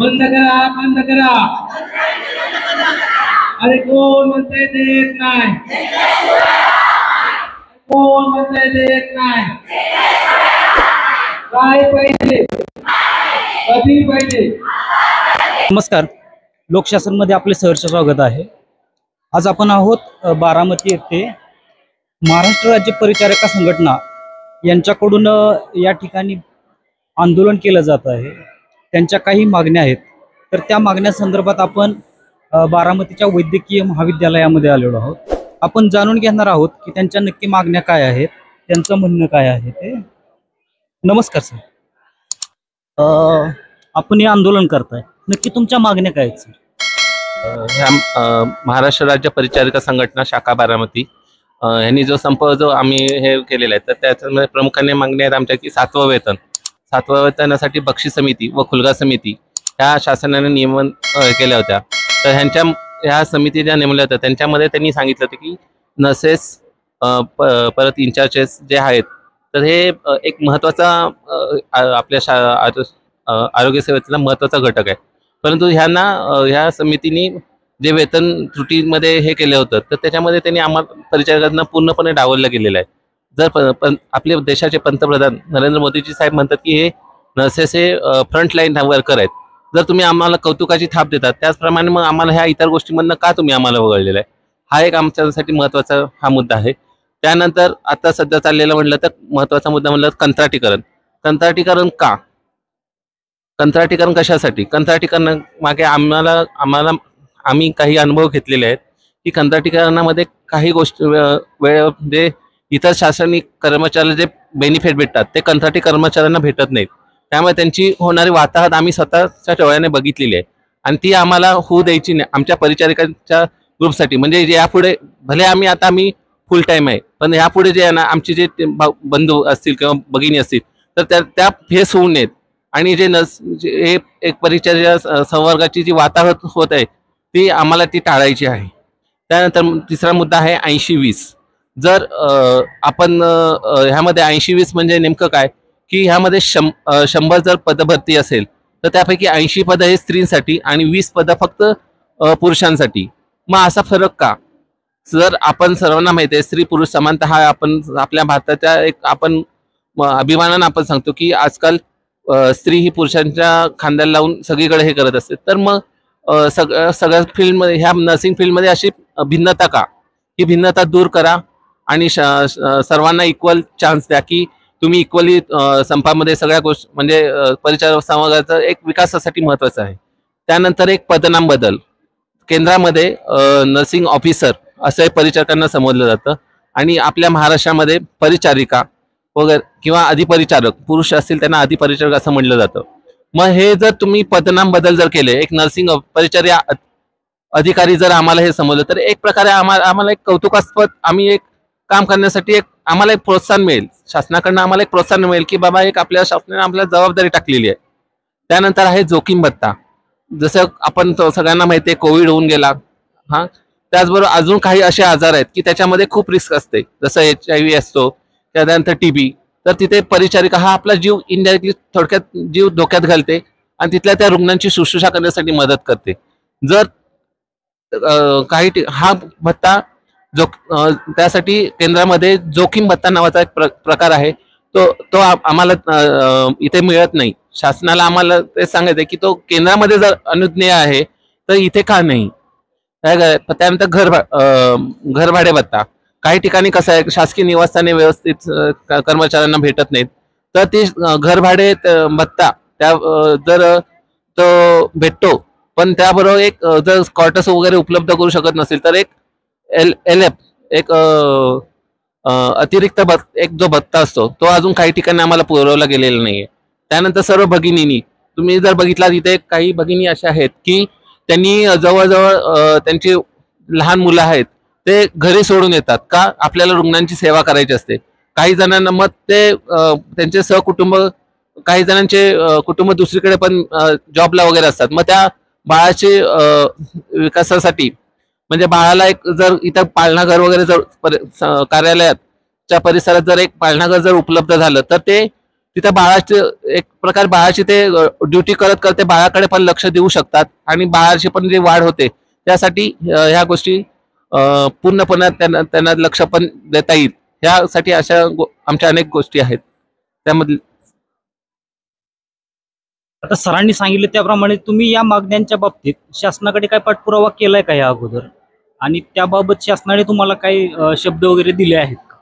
बंद करा, बंद करा. अरे कोण म्हणतंय देत नाही, कोण म्हणतंय देत नाही. काय पाहिजे, कधी पाहिजे. नमस्कार, लोकशासनमध्ये आपले सहर्ष स्वागत आहे. आज आपण आहोत बारामती येथे महाराष्ट्र राज्य परिचारिका संघटना यांच्याकडून या ठिकाणी आंदोलन केलं जात आहे. त्यांच्या काही मागण्या आहेत, तर त्या मागण्या संदर्भात आपण बारामतीच्या वैद्यकीय महाविद्यालयामध्ये आलेलो आहोत. आपण जाणून घेणार आहोत की त्यांच्या नक्की मागण्या काय आहेत, त्यांचं म्हणणं काय आहे ते. नमस्कार सर, आपण हे आंदोलन करताय, नक्की तुमच्या मागण्या काय आहेत सर? ह्या महाराष्ट्र राज्य परिचारिका संघटना शाखा बारामती यांनी जो संप आम्ही हे केलेला आहे, तर त्याच्यामध्ये प्रमुखाने मागण्या आहेत आमच्या की 7वं वेतनासाठी बक्षीस समिती व खुलगा समिती ह्या शासनाने नियमन केल्या होत्या. तर ह्या समिती ज्या नेमल्या होत्या त्यांच्यामध्ये त्यांनी सांगितलं होतं की नर्सेस परत इंचार्जेस जे आहेत, तर हे एक महत्त्वाचा आपल्या आरोग्य सेवेतला महत्त्वाचा घटक आहे. परंतु ह्या समितीने जे वेतन त्रुटीमध्ये हे केलं होतं, तर त्याच्यामध्ये त्यांनी आम्हाला परिचारिकांना पूर्णपणे डावललं गेलेलं आहे. जर आपले देशाचे पंतप्रधान नरेंद्र मोदीजी साहेब म्हणतात की हे नर्सेस हे फ्रंटलाईन वर्कर आहेत, जर तुम्ही आम्हाला कौतुकाची थाप देतात, त्याचप्रमाणे मग आम्हाला ह्या इतर गोष्टींमधनं का तुम्ही आम्हाला वगळलेलं आहे, हा एक आमच्यासाठी महत्त्वाचा हा मुद्दा आहे. त्यानंतर आता सध्या चाललेलं म्हटलं तर महत्त्वाचा मुद्दा म्हणलं कंत्राटीकरण. कंत्राटीकरण कशासाठी? कंत्राटीकरण मागे आम्ही काही अनुभव घेतलेले आहेत की कंत्राटीकरणामध्ये काही गोष्टी म्हणजे इतर शासनिक कर्मचाऱ्याला जे बेनिफिट भेटतात ते कंत्राटी कर्मचाऱ्यांना भेटत नाहीत. त्यामुळे त्यांची होणारी वाताहत आम्ही स्वतःच्या डोळ्याने बघितलेली आहे आणि ती आम्हाला होऊ द्यायची नाही आमच्या परिचारिकांच्या ग्रुपसाठी. म्हणजे यापुढे भले आम्ही फुल टाईम आहे, पण यापुढे जे आहे ना, आमचे जे बंधू असतील किंवा भगिनी असतील, तर त्या फेस होऊ नयेत. आणि जे एक परिचारिका संवर्गाची जी वाताहत होत आहे ती आम्हाला टाळायची आहे. त्यानंतर तिसरा मुद्दा आहे 80-20. जर आपण ह्यामध्ये 80-20 म्हणजे नेमकं काय की ह्यामध्ये 100 जर पदभरती असेल तर त्यापैकी 80 पदं हे स्त्रींसाठी आणि 20 पदं फक्त पुरुषांसाठी. मग असा फरक का? जर आपण सर्वांना माहिती आहे स्त्री पुरुष समानता हा आपण आपल्या भारताच्या आपण अभिमानानं आपण सांगतो की आजकाल स्त्री ही पुरुषांच्या खांद्याला लावून सगळीकडे हे करत असते. तर मग सगळ्या फील्डमध्ये ह्या नर्सिंग फील्डमध्ये अशी भिन्नता का? ही भिन्नता दूर करा आणि सर्वांना इक्वल चान्स द्या की तुम्ही इक्वली संपामध्ये सगळ्या गोष्टी म्हणजे परिचारक संवर्गाचं एक विकासासाठी महत्त्वाचं आहे. त्यानंतर एक पदनाम बदल. केंद्रामध्ये नर्सिंग ऑफिसर असं परिचारकांना संबोधलं जातं आणि आपल्या महाराष्ट्रामध्ये परिचारिका वगैरे किंवा अधिपरिचारक पुरुष असतील त्यांना अधिपरिचारक असं म्हटलं जातं. मग हे जर तुम्ही पदनाम बदल जर केले, एक नर्सिंग परिचर्या अधिकारी जर आम्हाला हे समजलं, तर एक प्रकारे आम्हाला एक कौतुकास्पद आम्ही एक काम करण्यासाठी आम्हाला एक प्रोत्साहन मिळेल, शासनाकडनं आम्हाला एक प्रोत्साहन मिळेल की बाबा एक आपल्या शासनाने आपल्याला जबाबदारी टाकलेली आहे. त्यानंतर आहे जोखीम भत्ता. जसं आपण सगळ्यांना माहिती आहे कोविड होऊन गेला, त्याचबरोबर अजून काही असे आजार आहेत की त्याच्यामध्ये खूप रिस्क असते, जसं HIV असतो, त्यानंतर TB. तर तिथे परिचारिका हा आपला जीव इनडायरेक्टली थोडक्यात जीव धोक्यात घालते आणि तिथल्या त्या रुग्णांची शुश्रूषा करण्यासाठी मदत करते. जर हा भत्ता त्यासाठी केंद्रामध्ये जोखीम भत्ता नावाचा एक प्रकार आहे, तो आम्हाला इथे मिळत नाही. शासनाला आम्हाला ते सांगायचं की तो केंद्रामध्ये जर अनुज्ञेय आहे तर इथे का नाही. त्यानंतर घर भाडे भत्ता. काही ठिकाणी कसं आहे शासकीय निवासस्थाने व्यवस्थित कर्मचाऱ्यांना भेटत नाहीत, तर ती घर भाडे भत्ता जर तो भेटतो, पण त्याबरोबर एक जर क्वार्टर्स वगैरे उपलब्ध करू शकत नसेल तर एक LF एक अतिरिक्त एक जो भत्ता असतो तो अजून काही ठिकाणी आम्हाला पुरवला गेलेला नाहीये. त्यानंतर सर्व भगिनींनी तुम्ही जर बघितला इथे काही भगिनी अशा आहेत की त्यांनी जवळजवळ त्यांची लहान मुलं आहेत ते घरी सोडून येतात का आपल्याला रुग्णांची सेवा करायची असते. काही जणांना मग ते त्यांचे सहकुटुंब, काही जणांचे कुटुंब दुसरीकडे पण जॉबला वगैरे असतात. मग त्या बाळाचे विकासासाठी म्हणजे बाळाला एक जर इथं पाळणाघर वगैरे जर कार्यालयाच्या परिसरात जर एक पाळणाघर जर उपलब्ध झालं तर ते तिथे बाळाचे एक प्रकार बाळाची ते ड्युटी करत करते बाळाकडे पण लक्ष देऊ शकतात आणि बाळाची पण जी वाढ होते त्यासाठी ह्या गोष्टी पूर्णपणे त्यांना लक्ष पण देता येईल ह्यासाठी अशा आमच्या अनेक गोष्टी आहेत त्यामध्ये. आता सरांनी सांगितलं त्याप्रमाणे तुम्ही या मागण्यांच्या बाबतीत शासनाकडे काय पाठपुरावा केलाय का या अगोदर, आणि त्याबाबत शासनाने तुम्हाला काही शब्द वगैरे दिले आहेत का?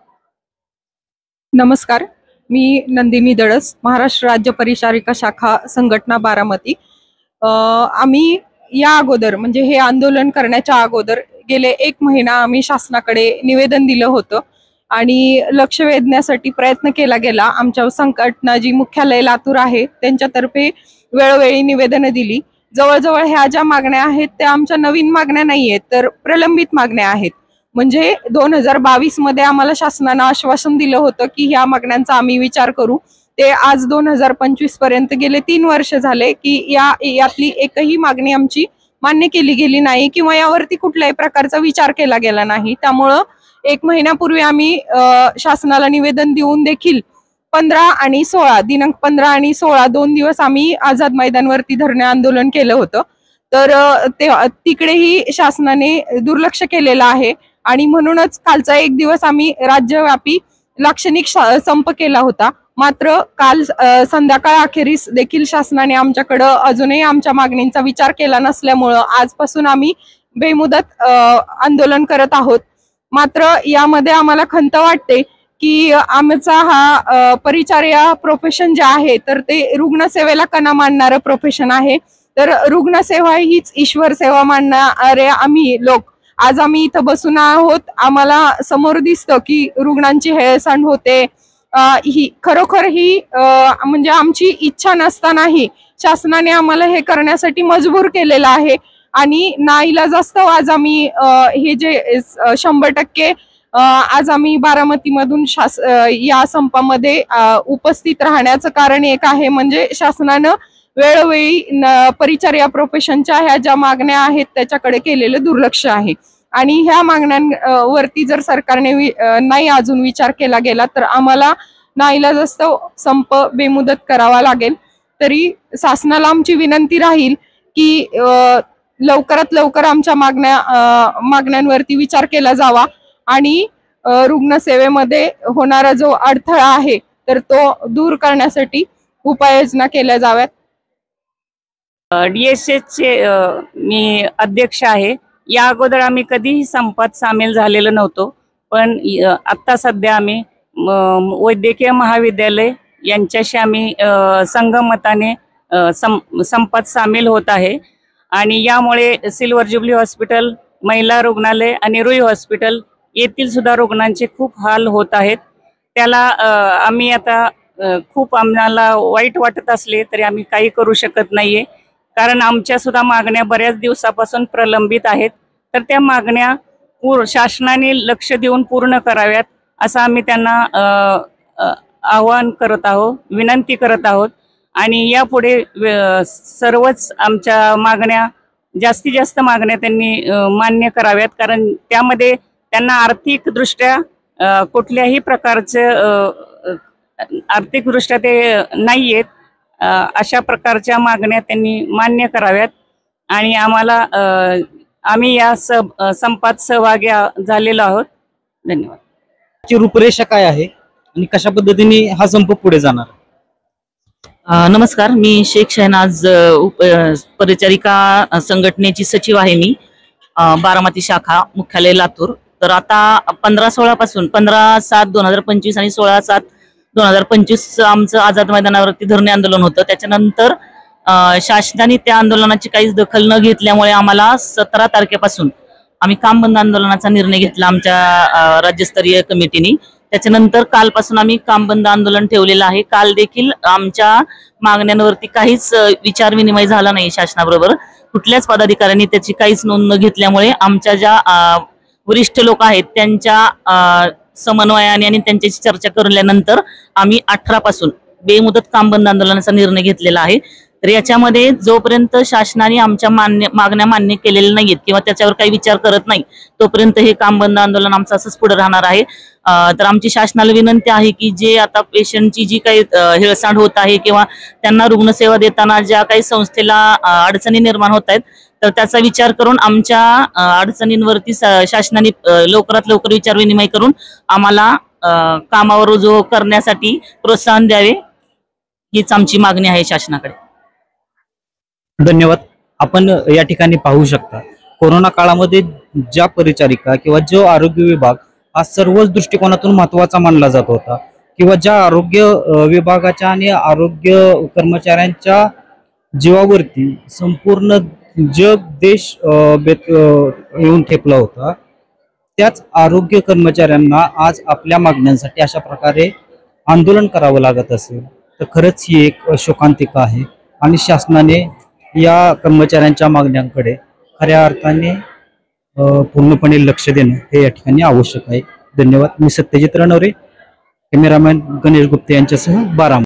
नमस्कार, मी नंदिनी दळस, महाराष्ट्र राज्य परिचारिका शाखा संघटना बारामती. आम्ही या अगोदर म्हणजे हे आंदोलन करण्याच्या अगोदर गेले 1 महिना आम्ही शासनाकडे निवेदन दिलं होतं आणि लक्ष वेधण्यासाठी प्रयत्न केला गेला. आमच्या संघटना जी मुख्यालय लातूर आहे त्यांच्यातर्फे वेळोवेळी निवेदनं दिली. जवळजवळ ह्या ज्या मागण्या आहेत त्या आमच्या नवीन मागण्या नाही आहेत, तर प्रलंबित मागण्या आहेत. म्हणजे 2022 मध्ये आम्हाला शासनानं आश्वासन दिलं होतं की ह्या मागण्यांचा आम्ही विचार करू. ते आज 2025 पर्यंत गेले 3 वर्ष झाले की यातली एकही मागणी आमची मान्य केली गेली नाही किंवा यावरती कुठल्याही प्रकारचा विचार केला गेला नाही. त्यामुळं 1 महिन्यापूर्वी आम्ही शासनाला निवेदन देऊन देखील 15 आणि 16 दिनांक 15 आणि 16 2 दिवस आम्ही आझाद मैदानवरती धरणे आंदोलन केलं होतं. तर तिकडेही शासनाने दुर्लक्ष केलेलं आहे आणि म्हणूनच कालचा 1 दिवस आम्ही राज्यव्यापी लाक्षणिक संप केला होता. मात्र काल संध्याकाळ अखेरीस देखील शासनाने आमच्याकडं अजूनही आमच्या मागणींचा विचार केला नसल्यामुळं आजपासून आम्ही बेमुदत आंदोलन करत आहोत. मात्र यामध्ये आम्हाला खंत वाटते की आमचा हा परिचार्या प्रोफेशन जे आहे तर ते रुग्णसेवेला कणा मानणारं प्रोफेशन आहे. तर रुग्णसेवा हीच ईश्वर सेवा मानणारे आम्ही लोक आज आम्ही इथं बसून आहोत. आम्हाला समोर दिसतं की रुग्णांची हेळसांड होते. ही खरोखर ही म्हणजे आमची इच्छा नसतानाही शासनाने आम्हाला हे करण्यासाठी मजबूर केलेलं आहे आणि नाईलाजास्तव आज आम्ही हे जे 100% आज आम्ही बारामतीमधून या संपामध्ये उपस्थित राहण्याचं कारण एक आहे म्हणजे शासनानं वेळोवेळी परिचार्या प्रोफेशनच्या ह्या ज्या मागण्या आहेत त्याच्याकडे केलेलं दुर्लक्ष आहे आणि ह्या मागण्यांवरती जर सरकारने नाही अजून विचार केला गेला तर आम्हाला नाईलाजास्तव संप बेमुदत करावा लागेल. तरी शासनाला आमची विनंती राहील की लवकरात लवकर आमच्या मागण्यांवरती विचार केला जावा आणि रुग्णसेवेमध्ये होणारा जो अडथळा आहे तर तो दूर करण्यासाठी उपाययोजना केल्या जाव्यात. DSSचे मी अध्यक्ष आहे. या अगोदर आम्ही कधीही संपात सामील झालेलो नव्हतो, पण आत्ता सध्या आम्ही वैद्यकीय महाविद्यालय यांच्याशी आम्ही संगमताने संपात सामील होत आहे आणि यामुळे सिल्वर ज्युबली हॉस्पिटल, महिला रुग्णालय आणि रुई हॉस्पिटल येथील सुद्धा रुग्णांचे खूप हाल होत आहेत. त्याला आम्ही आता खूप आम्हाला वाईट वाटत असले तरी आम्ही काही करू शकत नाहीये, कारण आमच्या सुद्धा मागण्या बऱ्याच दिवसापासून प्रलंबित आहेत. तर त्या मागण्या शासनाने लक्ष देऊन पूर्ण कराव्यात असं आम्ही त्यांना आवाहन करत आहोत, विनंती करत आहोत आणि यापुढे सर्वच आमच्या मागण्या जास्तीत जास्त मागण्या त्यांनी मान्य कराव्यात, कारण त्यामध्ये त्यांना आर्थिकदृष्ट्या कुठल्याही प्रकारचे आर्थिकदृष्ट्या ते नाही आहेत. अशा प्रकारच्या मागण्या त्यांनी मान्य कराव्यात आणि आम्ही या संपात सहभागी झालेलो आहोत. धन्यवाद. ची रूपरेषा काय आहे आणि कशा पद्धतीने हा संप पुढे जाणार? नमस्कार, मी शेख शहनाज, परिचारिका संघटनेची सचिव आहे. मी बारामती शाखा मुख्यालय लातूर. तर आता 15/16 पासून 15/7/2025 आणि 16/7/2025 आमचं आझाद मैदानावरती धरणे आंदोलन होतं. त्याच्यानंतर शासनाने त्या आंदोलनाची काहीच दखल न घेतल्यामुळे आम्हाला 17 तारखेपासून आम्ही काम बंद आंदोलनाचा निर्णय घेतला आमच्या राज्यस्तरीय कमिटीने. त्याच्यानंतर कालपासून आम्ही काम बंद आंदोलन ठेवलेलं आहे. काल देखील आमच्या मागण्यांवरती काहीच विचार विनिमय झाला नाही शासनाबरोबर. कुठल्याच पदाधिकाऱ्यांनी त्याची काहीच नोंद न घेतल्यामुळे आमच्या ज्या वरिष्ठ लोक आहेत त्यांच्या समन्वयाने आणि त्यांच्याशी चर्चा करल्यानंतर आम्ही 18 पासून बेमुदत काम बंद आंदोलनाचा निर्णय घेतलेला आहे. तर याच्यामध्ये जोपर्यंत शासनाने आमच्या मागण्या मान्य केलेल्या नाहीत किंवा त्याच्यावर काही विचार करत नाही तोपर्यंत हे काम बंद आंदोलन आमचं असंच पुढे राहणार आहे. तर आमची शासनाला विनंती आहे की जे आता पेशंटची जी काही हेळसांड होत आहे किंवा त्यांना रुग्णसेवा देताना ज्या काही संस्थेला अडचणी निर्माण होत आहेत, तर त्याचा विचार करून आमच्या अडचणींवरती शासनाने लवकरात लवकर विचारविनिमय करून आम्हाला कामावर रुजू करण्यासाठी प्रोत्साहन द्यावे, हीच आमची मागणी आहे शासनाकडे. धन्यवाद. आपण या ठिकाणी पाहू शकता कोरोना काळामध्ये ज्या परिचारिका किंवा जो आरोग्य विभाग हा सर्वच दृष्टिकोनातून महत्वाचा मानला जात होता, किंवा ज्या आरोग्य विभागाच्या आणि आरोग्य कर्मचाऱ्यांच्या जीवावरती संपूर्ण जग देश येऊन ठेपला होता, त्याच आरोग्य कर्मचाऱ्यांना आज आपल्या मागण्यांसाठी अशा प्रकारे आंदोलन करावं लागत असेल तर खरंच ही एक शोकांतिका आहे. आणि शासनाने या कर्मचाऱ्यांच्या मागण्यांकडे खऱ्या अर्थाने पूर्णपणे लक्ष देणं हे या ठिकाणी आवश्यक आहे. धन्यवाद. मी सत्यजित रणवरे, कॅमेरामॅन गणेश गुप्ते यांच्यासह बारामती.